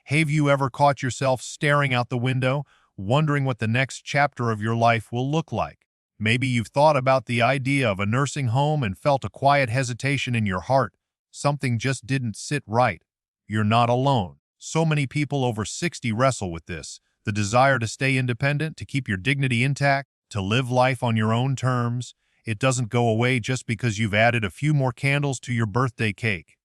Have you ever caught yourself staring out the window, wondering what the next chapter of your life will look like? Maybe you've thought about the idea of a nursing home and felt a quiet hesitation in your heart. Something just didn't sit right. You're not alone. So many people over 60 wrestle with this. The desire to stay independent, to keep your dignity intact, to live life on your own terms. It doesn't go away just because you've added a few more candles to your birthday cake.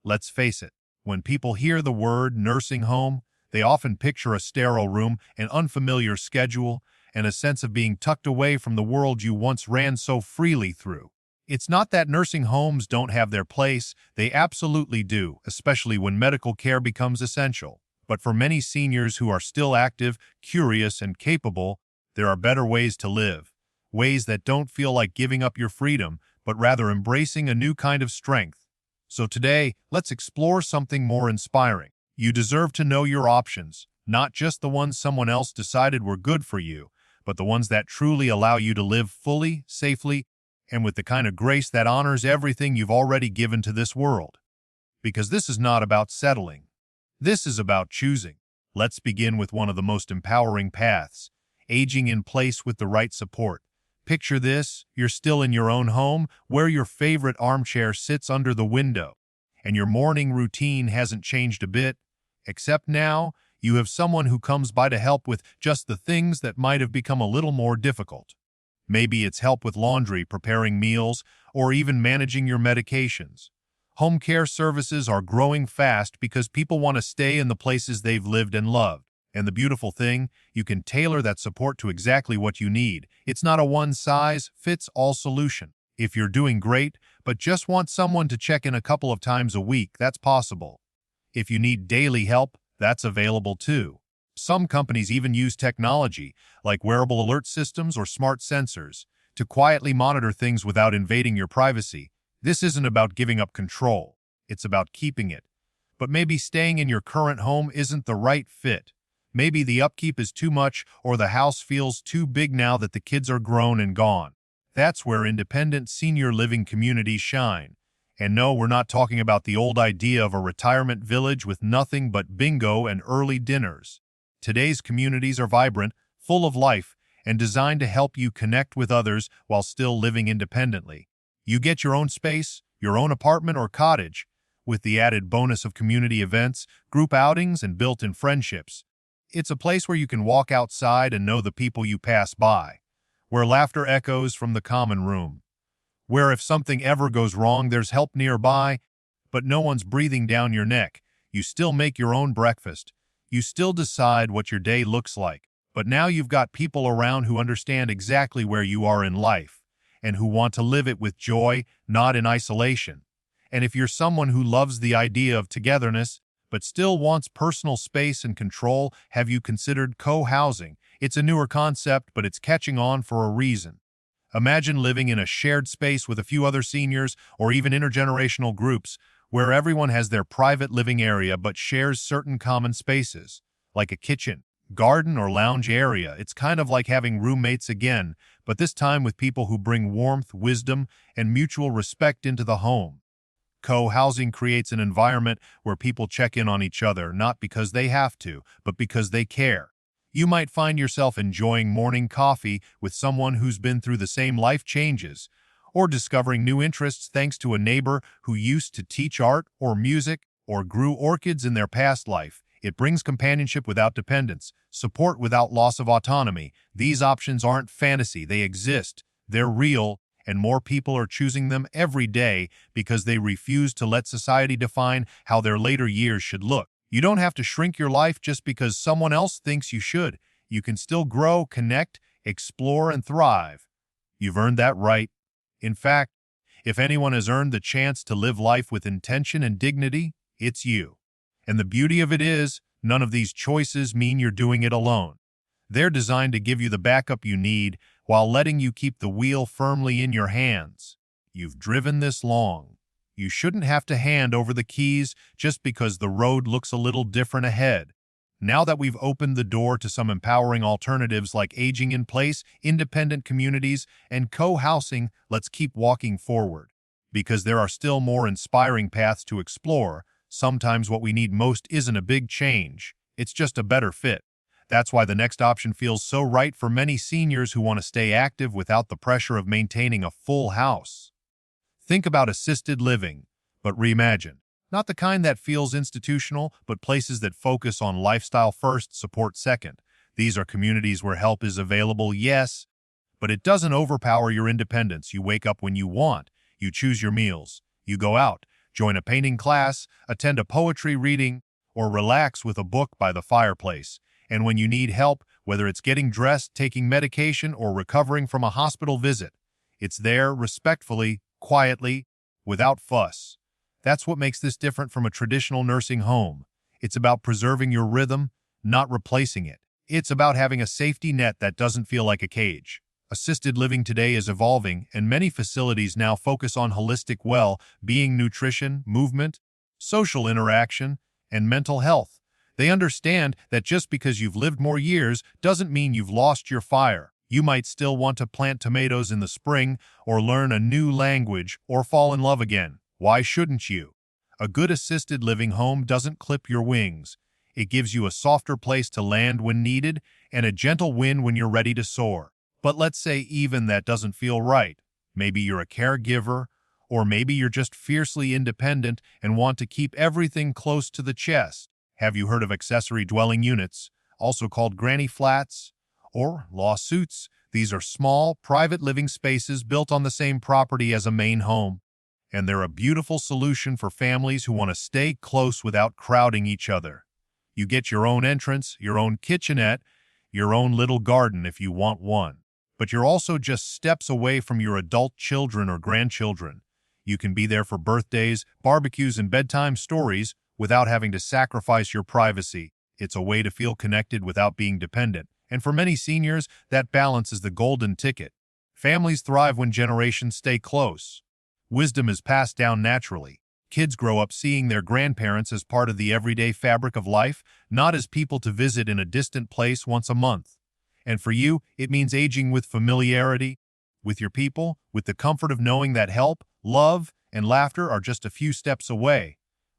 Let's face it, when people hear the word nursing home, they often picture a sterile room, an unfamiliar schedule, and a sense of being tucked away from the world you once ran so freely through. It's not that nursing homes don't have their place, they absolutely do, especially when medical care becomes essential. But for many seniors who are still active, curious, and capable, there are better ways to live. Ways that don't feel like giving up your freedom, but rather embracing a new kind of strength. So today, let's explore something more inspiring. You deserve to know your options, not just the ones someone else decided were good for you, but the ones that truly allow you to live fully, safely, and with the kind of grace that honors everything you've already given to this world. Because this is not about settling. This is about choosing. Let's begin with one of the most empowering paths, aging in place with the right support. Picture this, you're still in your own home, where your favorite armchair sits under the window, and your morning routine hasn't changed a bit, except now, you have someone who comes by to help with just the things that might have become a little more difficult. Maybe it's help with laundry, preparing meals, or even managing your medications. Home care services are growing fast because people want to stay in the places they've lived and loved. And the beautiful thing, you can tailor that support to exactly what you need. It's not a one-size-fits-all solution. If you're doing great, but just want someone to check in a couple of times a week, that's possible. If you need daily help, that's available too. Some companies even use technology, like wearable alert systems or smart sensors, to quietly monitor things without invading your privacy. This isn't about giving up control. It's about keeping it. But maybe staying in your current home isn't the right fit. Maybe the upkeep is too much or the house feels too big now that the kids are grown and gone. That's where independent senior living communities shine. And no, we're not talking about the old idea of a retirement village with nothing but bingo and early dinners. Today's communities are vibrant, full of life, and designed to help you connect with others while still living independently. You get your own space, your own apartment or cottage, with the added bonus of community events, group outings, and built-in friendships. It's a place where you can walk outside and know the people you pass by, where laughter echoes from the common room, where if something ever goes wrong, there's help nearby, but no one's breathing down your neck. You still make your own breakfast. You still decide what your day looks like. But now you've got people around who understand exactly where you are in life and who want to live it with joy, not in isolation. And if you're someone who loves the idea of togetherness, but still wants personal space and control, have you considered co-housing? It's a newer concept, but it's catching on for a reason. Imagine living in a shared space with a few other seniors or even intergenerational groups where everyone has their private living area but shares certain common spaces, like a kitchen, garden, or lounge area. It's kind of like having roommates again, but this time with people who bring warmth, wisdom, and mutual respect into the home. Co-housing creates an environment where people check in on each other, not because they have to, but because they care. You might find yourself enjoying morning coffee with someone who's been through the same life changes, or discovering new interests thanks to a neighbor who used to teach art or music or grew orchids in their past life. It brings companionship without dependence, support without loss of autonomy. These options aren't fantasy, they exist, they're real, and more people are choosing them every day because they refuse to let society define how their later years should look. You don't have to shrink your life just because someone else thinks you should. You can still grow, connect, explore, and thrive. You've earned that right. In fact, if anyone has earned the chance to live life with intention and dignity, it's you. And the beauty of it is, none of these choices mean you're doing it alone. They're designed to give you the backup you need while letting you keep the wheel firmly in your hands. You've driven this long. You shouldn't have to hand over the keys just because the road looks a little different ahead. Now that we've opened the door to some empowering alternatives like aging in place, independent communities, and co-housing, let's keep walking forward. Because there are still more inspiring paths to explore, Sometimes what we need most isn't a big change, it's just a better fit. That's why the next option feels so right for many seniors who want to stay active without the pressure of maintaining a full house. Think about assisted living, but reimagine. Not the kind that feels institutional, but places that focus on lifestyle first, support second. These are communities where help is available, yes, but it doesn't overpower your independence. You wake up when you want, you choose your meals, you go out, join a painting class, attend a poetry reading, or relax with a book by the fireplace. And when you need help, whether it's getting dressed, taking medication, or recovering from a hospital visit, it's there respectfully, quietly, without fuss. That's what makes this different from a traditional nursing home. It's about preserving your rhythm, not replacing it. It's about having a safety net that doesn't feel like a cage. Assisted living today is evolving, and many facilities now focus on holistic well-being, nutrition, movement, social interaction, and mental health. They understand that just because you've lived more years doesn't mean you've lost your fire. You might still want to plant tomatoes in the spring, or learn a new language, or fall in love again. Why shouldn't you? A good assisted living home doesn't clip your wings. It gives you a softer place to land when needed, and a gentle wind when you're ready to soar. But let's say even that doesn't feel right. Maybe you're a caregiver, or maybe you're just fiercely independent and want to keep everything close to the chest. Have you heard of accessory dwelling units, also called granny flats, or lawsuits? These are small, private living spaces built on the same property as a main home, and they're a beautiful solution for families who want to stay close without crowding each other. You get your own entrance, your own kitchenette, your own little garden if you want one. But you're also just steps away from your adult children or grandchildren. You can be there for birthdays, barbecues, and bedtime stories without having to sacrifice your privacy. It's a way to feel connected without being dependent. And for many seniors, that balance is the golden ticket. Families thrive when generations stay close. Wisdom is passed down naturally. Kids grow up seeing their grandparents as part of the everyday fabric of life, not as people to visit in a distant place once a month. And for you, it means aging with familiarity, with your people, with the comfort of knowing that help, love, and laughter are just a few steps away.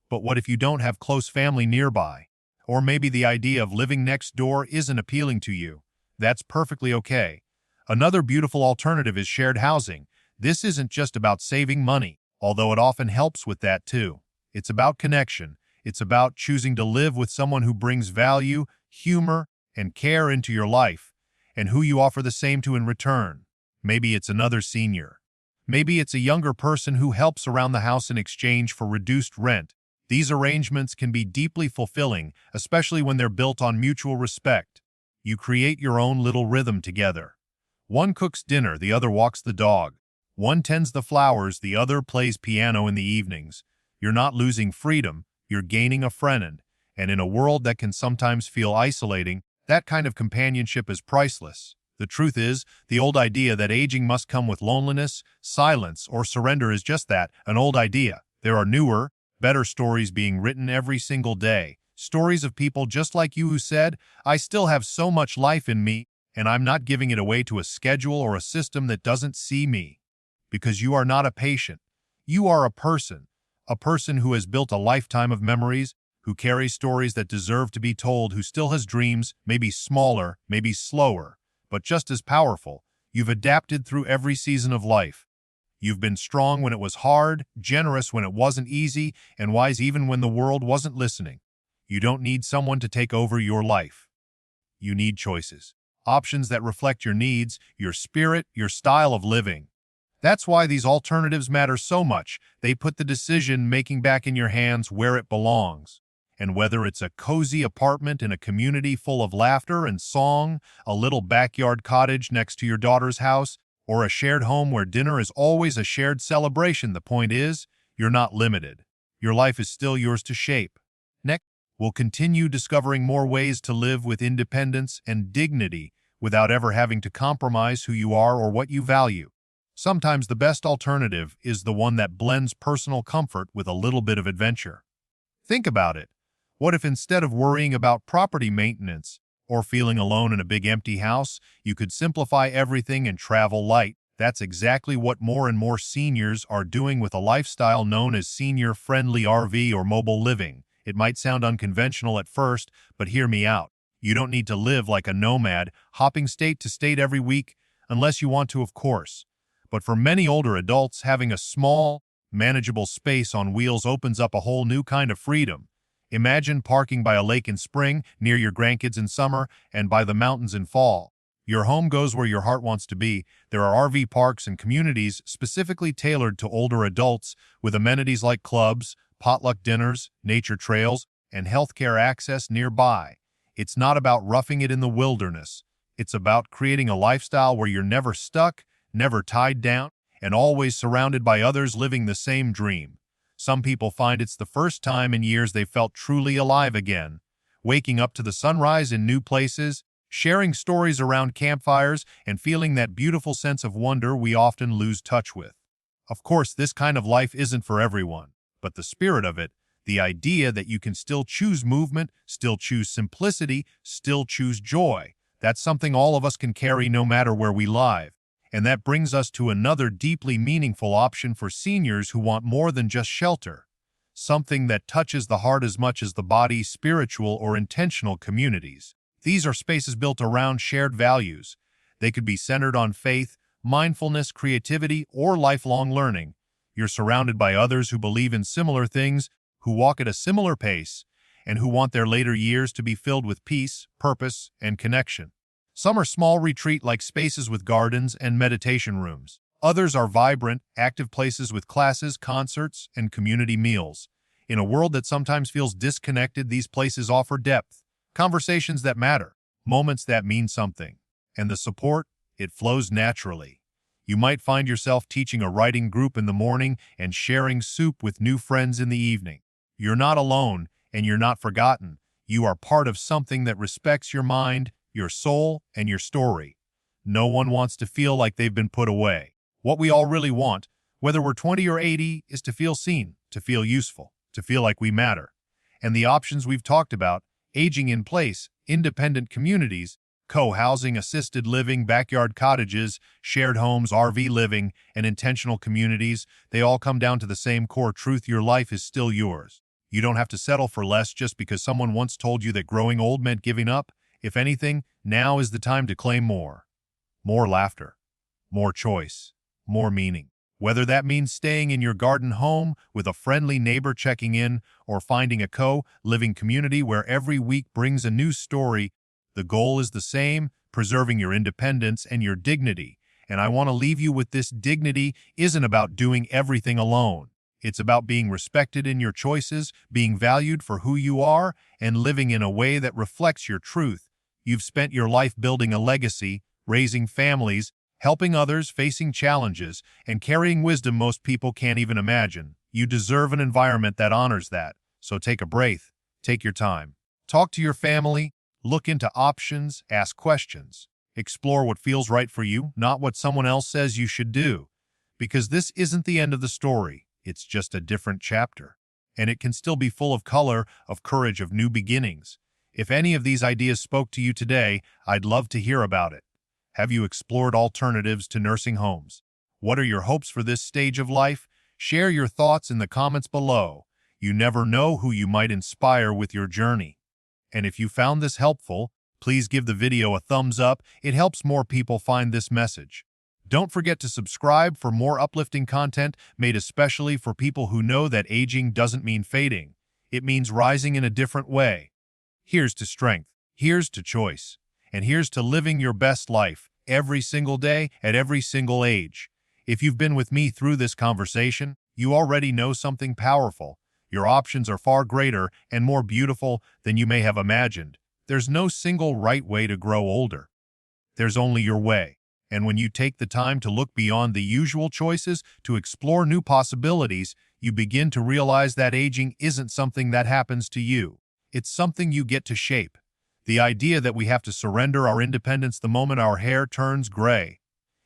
But what if you don't have close family nearby? Or maybe the idea of living next door isn't appealing to you. That's perfectly okay. Another beautiful alternative is shared housing. This isn't just about saving money, although it often helps with that too. It's about connection. It's about choosing to live with someone who brings value, humor, and care into your life, and who you offer the same to in return. Maybe it's another senior. Maybe it's a younger person who helps around the house in exchange for reduced rent. These arrangements can be deeply fulfilling, especially when they're built on mutual respect. You create your own little rhythm together. One cooks dinner, the other walks the dog. One tends the flowers, the other plays piano in the evenings. You're not losing freedom, you're gaining a friend. And in a world that can sometimes feel isolating, that kind of companionship is priceless. The truth is, the old idea that aging must come with loneliness, silence, or surrender is just that, an old idea. There are newer, better stories being written every single day. Stories of people just like you who said, "I still have so much life in me, and I'm not giving it away to a schedule or a system that doesn't see me." Because you are not a patient. You are a person who has built a lifetime of memories, who carries stories that deserve to be told, who still has dreams, maybe smaller, maybe slower, but just as powerful. You've adapted through every season of life. You've been strong when it was hard, generous when it wasn't easy, and wise even when the world wasn't listening. You don't need someone to take over your life. You need choices. Options that reflect your needs, your spirit, your style of living. That's why these alternatives matter so much. They put the decision-making back in your hands where it belongs. And whether it's a cozy apartment in a community full of laughter and song, a little backyard cottage next to your daughter's house, or a shared home where dinner is always a shared celebration, the point is, you're not limited. Your life is still yours to shape. Next, we'll continue discovering more ways to live with independence and dignity without ever having to compromise who you are or what you value. Sometimes the best alternative is the one that blends personal comfort with a little bit of adventure. Think about it. What if instead of worrying about property maintenance or feeling alone in a big empty house, you could simplify everything and travel light? That's exactly what more and more seniors are doing with a lifestyle known as senior-friendly RV or mobile living. It might sound unconventional at first, but hear me out. You don't need to live like a nomad, hopping state to state every week, unless you want to, of course. But for many older adults, having a small, manageable space on wheels opens up a whole new kind of freedom. Imagine parking by a lake in spring, near your grandkids in summer, and by the mountains in fall. Your home goes where your heart wants to be. There are RV parks and communities specifically tailored to older adults with amenities like clubs, potluck dinners, nature trails, and healthcare access nearby. It's not about roughing it in the wilderness. It's about creating a lifestyle where you're never stuck, never tied down, and always surrounded by others living the same dream. Some people find it's the first time in years they felt truly alive again, waking up to the sunrise in new places, sharing stories around campfires, and feeling that beautiful sense of wonder we often lose touch with. Of course, this kind of life isn't for everyone, but the spirit of it, the idea that you can still choose movement, still choose simplicity, still choose joy, that's something all of us can carry no matter where we live. And that brings us to another deeply meaningful option for seniors who want more than just shelter, something that touches the heart as much as the body, spiritual or intentional communities. These are spaces built around shared values. They could be centered on faith, mindfulness, creativity, or lifelong learning. You're surrounded by others who believe in similar things, who walk at a similar pace, and who want their later years to be filled with peace, purpose, and connection. Some are small retreat-like spaces with gardens and meditation rooms. Others are vibrant, active places with classes, concerts, and community meals. In a world that sometimes feels disconnected, these places offer depth, conversations that matter, moments that mean something, and the support, it flows naturally. You might find yourself teaching a writing group in the morning and sharing soup with new friends in the evening. You're not alone, and you're not forgotten. You are part of something that respects your mind, your soul, and your story. No one wants to feel like they've been put away. What we all really want, whether we're 20 or 80, is to feel seen, to feel useful, to feel like we matter. And the options we've talked about, aging in place, independent communities, co-housing, assisted living, backyard cottages, shared homes, RV living, and intentional communities, they all come down to the same core truth: your life is still yours. You don't have to settle for less just because someone once told you that growing old meant giving up. If anything, now is the time to claim more. More laughter, more choice, more meaning. Whether that means staying in your garden home with a friendly neighbor checking in, or finding a co-living community where every week brings a new story, the goal is the same: preserving your independence and your dignity. And I want to leave you with this: dignity isn't about doing everything alone. It's about being respected in your choices, being valued for who you are, and living in a way that reflects your truth. You've spent your life building a legacy, raising families, helping others, facing challenges, and carrying wisdom most people can't even imagine. You deserve an environment that honors that. So take a breath, take your time. Talk to your family, look into options, ask questions. Explore what feels right for you, not what someone else says you should do. Because this isn't the end of the story, it's just a different chapter. And it can still be full of color, of courage, of new beginnings. If any of these ideas spoke to you today, I'd love to hear about it. Have you explored alternatives to nursing homes? What are your hopes for this stage of life? Share your thoughts in the comments below. You never know who you might inspire with your journey. And if you found this helpful, please give the video a thumbs up. It helps more people find this message. Don't forget to subscribe for more uplifting content made especially for people who know that aging doesn't mean fading. It means rising in a different way. Here's to strength. Here's to choice. And here's to living your best life, every single day, at every single age. If you've been with me through this conversation, you already know something powerful. Your options are far greater and more beautiful than you may have imagined. There's no single right way to grow older. There's only your way. And when you take the time to look beyond the usual choices, to explore new possibilities, you begin to realize that aging isn't something that happens to you. It's something you get to shape. The idea that we have to surrender our independence the moment our hair turns gray.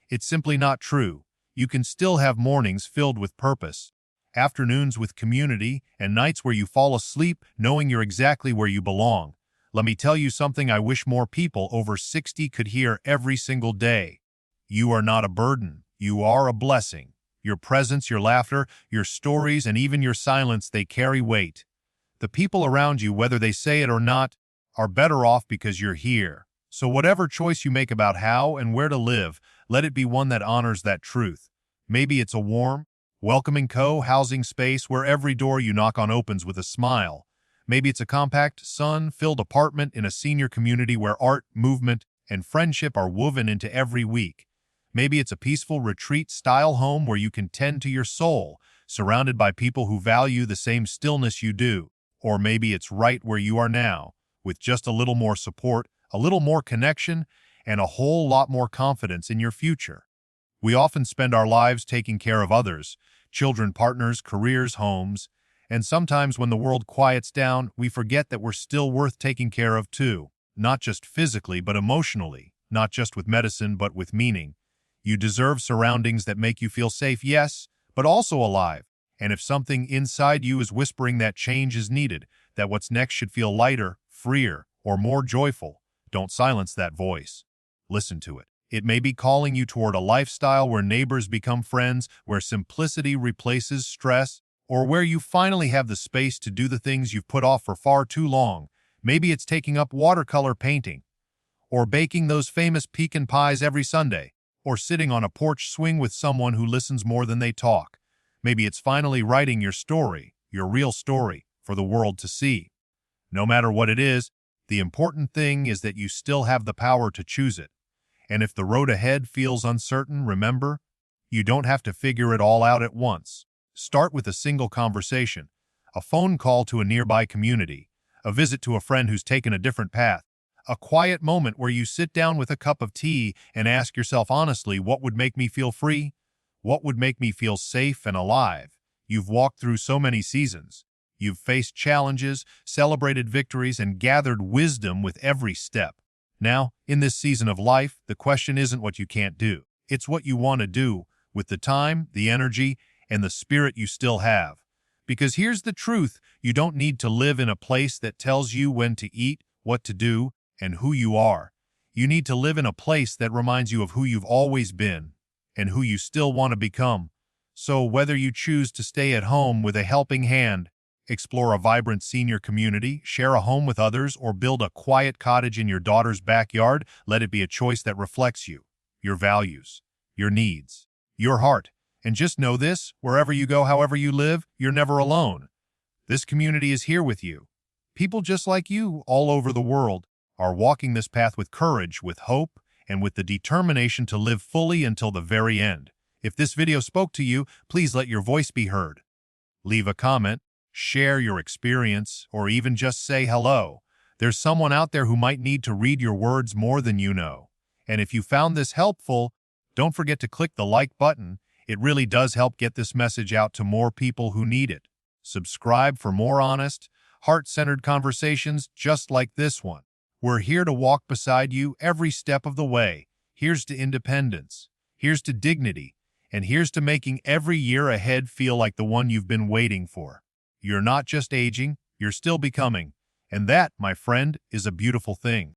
It's simply not true. You can still have mornings filled with purpose, afternoons with community, and nights where you fall asleep knowing you're exactly where you belong. Let me tell you something I wish more people over 60 could hear every single day. You are not a burden. You are a blessing. Your presence, your laughter, your stories, and even your silence, they carry weight. The people around you, whether they say it or not, are better off because you're here. So whatever choice you make about how and where to live, let it be one that honors that truth. Maybe it's a warm, welcoming co-housing space where every door you knock on opens with a smile. Maybe it's a compact, sun-filled apartment in a senior community where art, movement, and friendship are woven into every week. Maybe it's a peaceful retreat-style home where you can tend to your soul, surrounded by people who value the same stillness you do. Or maybe it's right where you are now, with just a little more support, a little more connection, and a whole lot more confidence in your future. We often spend our lives taking care of others, children, partners, careers, homes, and sometimes when the world quiets down, we forget that we're still worth taking care of too, not just physically but emotionally, not just with medicine but with meaning. You deserve surroundings that make you feel safe, yes, but also alive. And if something inside you is whispering that change is needed, that what's next should feel lighter, freer, or more joyful, don't silence that voice. Listen to it. It may be calling you toward a lifestyle where neighbors become friends, where simplicity replaces stress, or where you finally have the space to do the things you've put off for far too long. Maybe it's taking up watercolor painting, or baking those famous pecan pies every Sunday, or sitting on a porch swing with someone who listens more than they talk. Maybe it's finally writing your story, your real story, for the world to see. No matter what it is, the important thing is that you still have the power to choose it. And if the road ahead feels uncertain, remember, you don't have to figure it all out at once. Start with a single conversation, a phone call to a nearby community, a visit to a friend who's taken a different path, a quiet moment where you sit down with a cup of tea and ask yourself honestly, what would make me feel free? What would make me feel safe and alive? You've walked through so many seasons. You've faced challenges, celebrated victories, and gathered wisdom with every step. Now, in this season of life, the question isn't what you can't do. It's what you want to do with the time, the energy, and the spirit you still have. Because here's the truth, you don't need to live in a place that tells you when to eat, what to do, and who you are. You need to live in a place that reminds you of who you've always been and who you still want to become. So whether you choose to stay at home with a helping hand, explore a vibrant senior community, share a home with others, or build a quiet cottage in your daughter's backyard, let it be a choice that reflects you, your values, your needs, your heart. And just know this, wherever you go, however you live, you're never alone. This community is here with you. People just like you, all over the world, are walking this path with courage, with hope, and with the determination to live fully until the very end. If this video spoke to you, please let your voice be heard. Leave a comment, share your experience, or even just say hello. There's someone out there who might need to read your words more than you know. And if you found this helpful, don't forget to click the like button. It really does help get this message out to more people who need it. Subscribe for more honest, heart-centered conversations just like this one. We're here to walk beside you every step of the way. Here's to independence. Here's to dignity. And here's to making every year ahead feel like the one you've been waiting for. You're not just aging, you're still becoming. And that, my friend, is a beautiful thing.